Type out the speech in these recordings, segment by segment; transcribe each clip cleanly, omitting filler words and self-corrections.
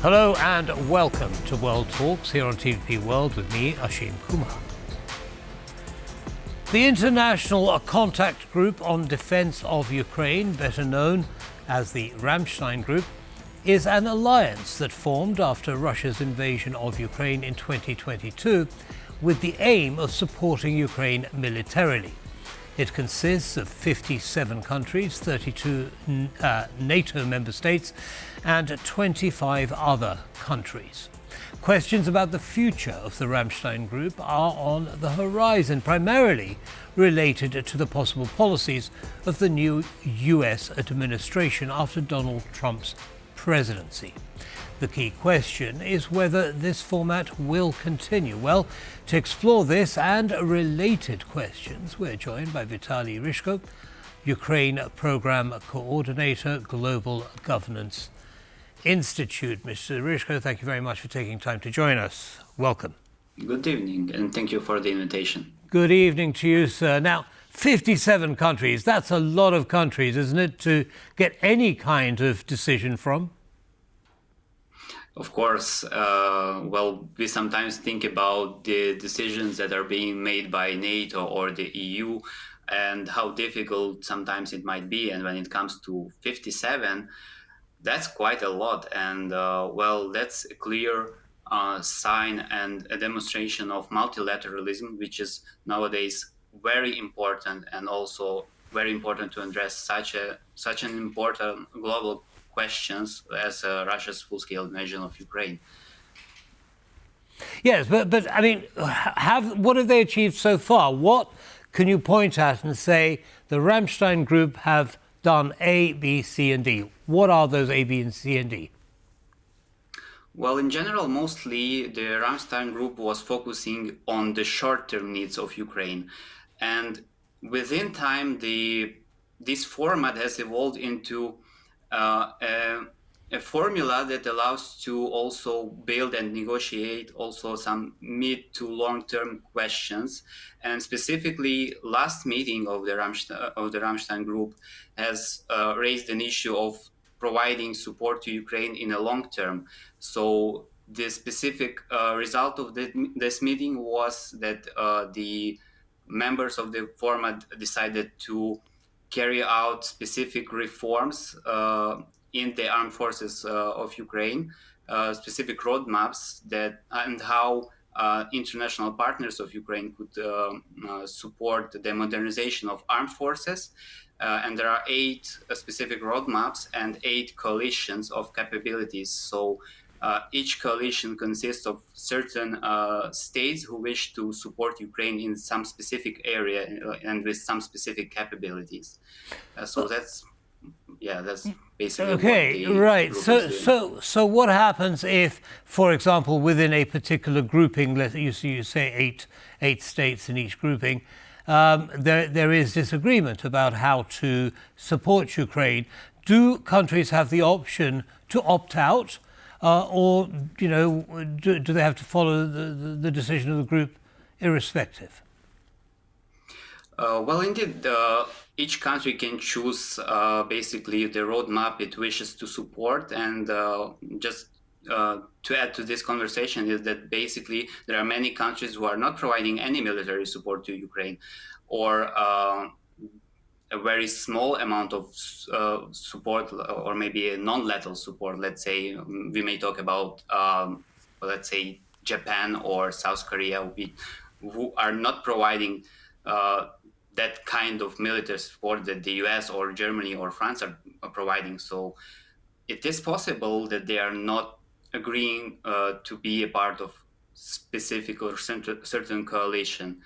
Hello and welcome to World Talks here on TVP World with me, Ashim Kumar. The International Contact Group on Defence of Ukraine, better known as the Ramstein Group, is an alliance that formed after Russia's invasion of Ukraine in 2022 with the aim of supporting Ukraine militarily. It consists of 57 countries, 32 NATO member states, and 25 other countries. Questions about the future of the Ramstein Group are on the horizon, primarily related to the possible policies of the new US administration after Donald Trump's presidency. The key question is whether this format will continue. Well, to explore this and related questions, we're joined by Vitalii Rishko, Ukraine Programme Coordinator, Global Governance Institute. Mr. Rishko, thank you very much for taking time to join us. Welcome. Good evening, and thank you for the invitation. Good evening to you, sir. Now, 57 countries, that's a lot of countries, isn't it, to get any kind of decision from? Of course, we sometimes think about the decisions that are being made by NATO or the EU and how difficult sometimes it might be. And when it comes to 57, that's quite a lot. And that's a clear sign and a demonstration of multilateralism, which is nowadays very important, and also very important to address such an important global questions as Russia's full-scale invasion of Ukraine. Yes, but I mean, what have they achieved so far? What can you point at and say the Ramstein Group have done A, B, C, and D? What are those A, B, and C, and D? Well, in general, mostly the Ramstein Group was focusing on the short-term needs of Ukraine, and within time, this format has evolved into a formula that allows to also build and negotiate also some mid to long-term questions. And specifically, last meeting of the Ramstein Group has raised an issue of providing support to Ukraine in a long term. So the specific result of this meeting was that the members of the format decided to carry out specific reforms in the armed forces of Ukraine, specific roadmaps and how international partners of Ukraine could support the modernization of armed forces. And there are 8 specific roadmaps and 8 coalitions of capabilities. So each coalition consists of certain states who wish to support Ukraine in some specific area and with some specific capabilities. So that's basically okay, right. So what happens if, for example, within a particular grouping, you say eight states in each grouping, there is disagreement about how to support Ukraine? Do countries have the option to opt out? Or, do they have to follow the decision of the group irrespective? Indeed, each country can choose basically the roadmap it wishes to support. And just to add to this conversation is that basically there are many countries who are not providing any military support to Ukraine, or a very small amount of support, or maybe a non-lethal support. Let's say we may talk about, let's say, Japan or South Korea, who are not providing that kind of military support that the US or Germany or France are providing. So it is possible that they are not agreeing to be a part of specific or certain coalition.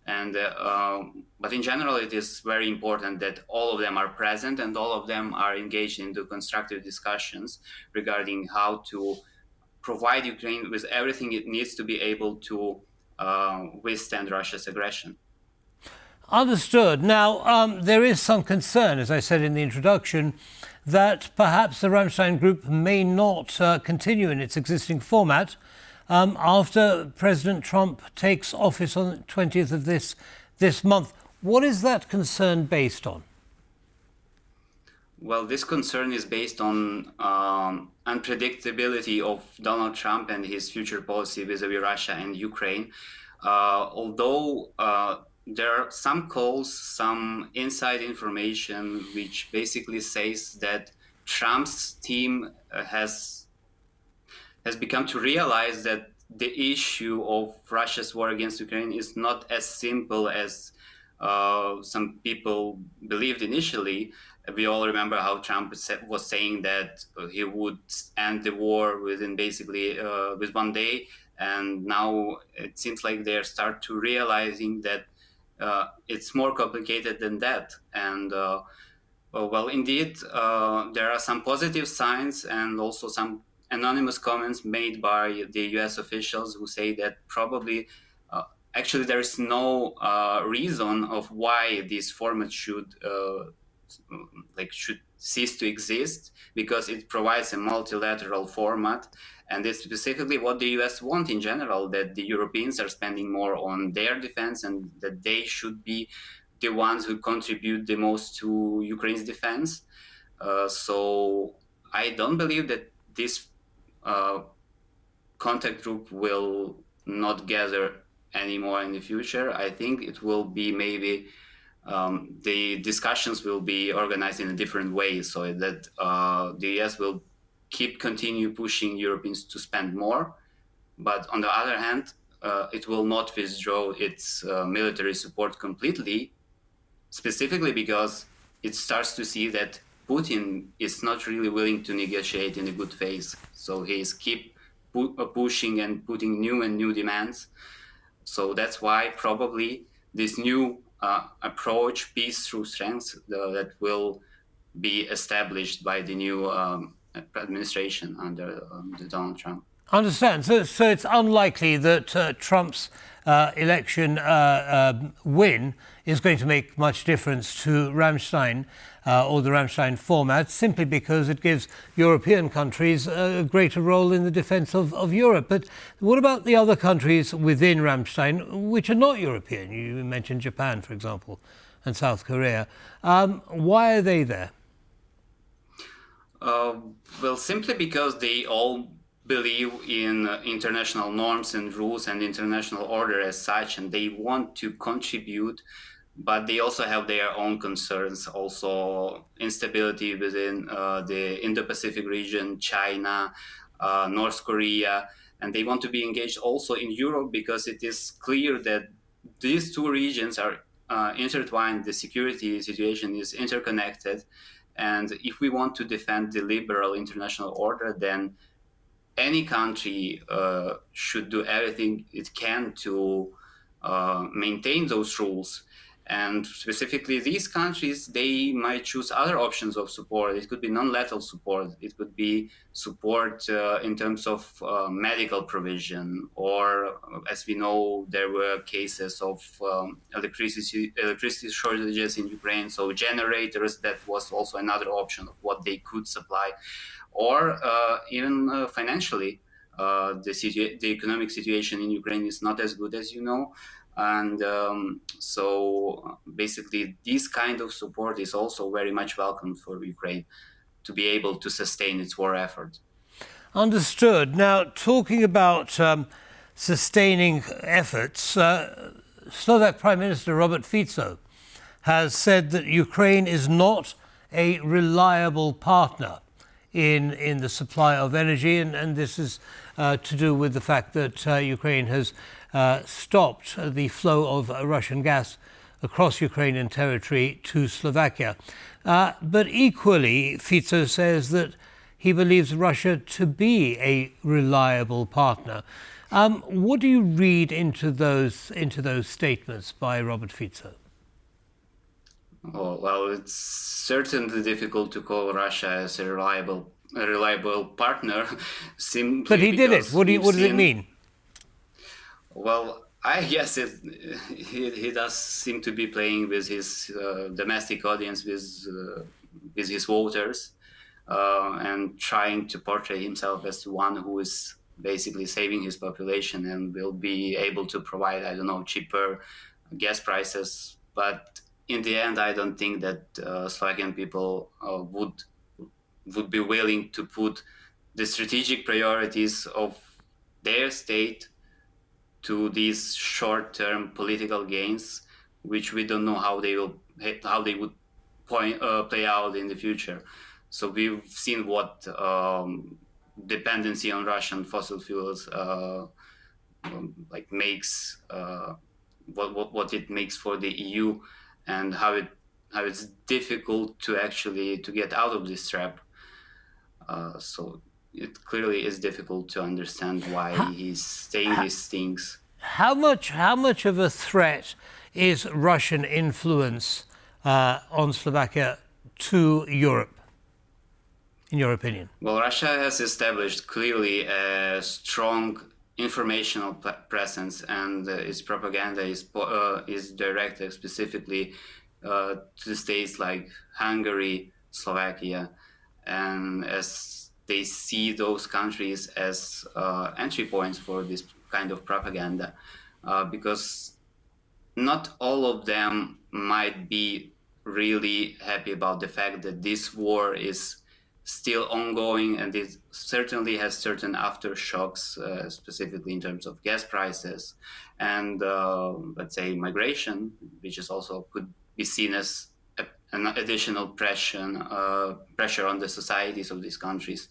And but in general, it is very important that all of them are present and all of them are engaged into constructive discussions regarding how to provide Ukraine with everything it needs to be able to withstand Russia's aggression. Understood. Now, there is some concern, as I said in the introduction, that perhaps the Ramstein Group may not continue in its existing format after President Trump takes office on the 20th of this month. What is that concern based on? Well, this concern is based on unpredictability of Donald Trump and his future policy vis-a-vis Russia and Ukraine. Although there are some calls, some inside information, which basically says that Trump's team has become to realize that the issue of Russia's war against Ukraine is not as simple as some people believed initially. We all remember how Trump was saying that he would end the war within basically with one day, and now it seems like they start to realizing that it's more complicated than that. And well, indeed, there are some positive signs and also some anonymous comments made by the US officials who say that probably, actually, there is no reason of why this format should cease to exist, because it provides a multilateral format, and it's specifically what the US want in general, that the Europeans are spending more on their defense and that they should be the ones who contribute the most to Ukraine's defense. So I don't believe that this uh, contact group will not gather anymore in the future. I think it will be maybe the discussions will be organized in a different way, so that the US will continue pushing Europeans to spend more, but on the other hand, it will not withdraw its military support completely, specifically because it starts to see that Putin is not really willing to negotiate in a good faith. So he is pushing and putting new and new demands. So that's why probably this new approach, peace through strength, that will be established by the new administration under Donald Trump. Understand. So it's unlikely that Trump's election win is going to make much difference to Ramstein or the Ramstein format, simply because it gives European countries a greater role in the defence of Europe. But what about the other countries within Ramstein which are not European? You mentioned Japan, for example, and South Korea. Why are they there? Well, simply because they all believe in international norms and rules and international order as such, and they want to contribute, but they also have their own concerns, also instability within the Indo-Pacific region, China, North Korea, and they want to be engaged also in Europe, because it is clear that these two regions are intertwined. The security situation is interconnected, and if we want to defend the liberal international order, then any country should do everything it can to maintain those rules. And specifically, these countries, they might choose other options of support. It could be non-lethal support. It could be support in terms of medical provision, or as we know, there were cases of electricity shortages in Ukraine. So generators, that was also another option of what they could supply, or even financially. The economic situation in Ukraine is not as good as you know, and so basically this kind of support is also very much welcome for Ukraine to be able to sustain its war effort. Understood. Now, talking about sustaining efforts, Slovak Prime Minister Robert Fico has said that Ukraine is not a reliable partner in the supply of energy, and this is to do with the fact that Ukraine has stopped the flow of Russian gas across Ukrainian territory to Slovakia. But equally, Fico says that he believes Russia to be a reliable partner. What do you read into those statements by Robert Fico? Oh, well, it's certainly difficult to call Russia as a reliable partner. Simply But he did it. What does it mean? Well, I guess he does seem to be playing with his domestic audience, with his voters, and trying to portray himself as one who is basically saving his population and will be able to provide, I don't know, cheaper gas prices. But in the end, I don't think that Slovakian people would be willing to put the strategic priorities of their state to these short-term political gains, which we don't know how they would play out in the future. So we've seen what dependency on Russian fossil fuels like makes what it makes for the EU, and how it's difficult to actually to get out of this trap. So it clearly is difficult to understand why he's saying these things. How much of a threat is Russian influence on Slovakia to Europe, in your opinion? Well, Russia has established clearly a strong informational presence, and its propaganda is directed specifically to the states like Hungary, Slovakia, and as they see those countries as entry points for this kind of propaganda, because not all of them might be really happy about the fact that this war is still ongoing, and it certainly has certain aftershocks, specifically in terms of gas prices and let's say migration, which is also could be seen as an additional pressure on the societies of these countries.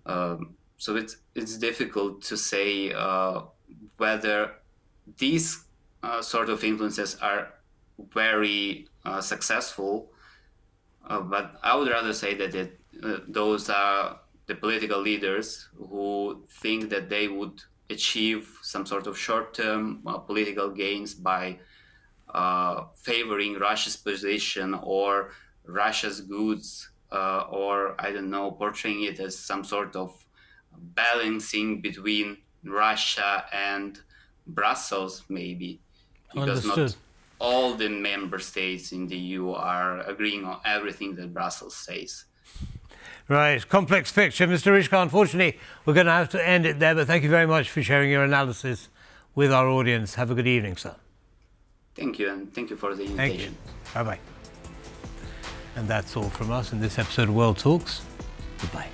So it's difficult to say whether these sort of influences are very successful, but I would rather say that those are the political leaders who think that they would achieve some sort of short-term political gains by favoring Russia's position or Russia's goods, or I don't know, portraying it as some sort of balancing between Russia and Brussels, maybe, because Understood. not all the member states in the EU are agreeing on everything that Brussels says. Right, complex picture. Mr. Rishko, unfortunately, we're going to have to end it there, but thank you very much for sharing your analysis with our audience. Have a good evening, sir. Thank you, and thank you for the Thank invitation. you. Bye-bye. And that's all from us in this episode of World Talks. Goodbye.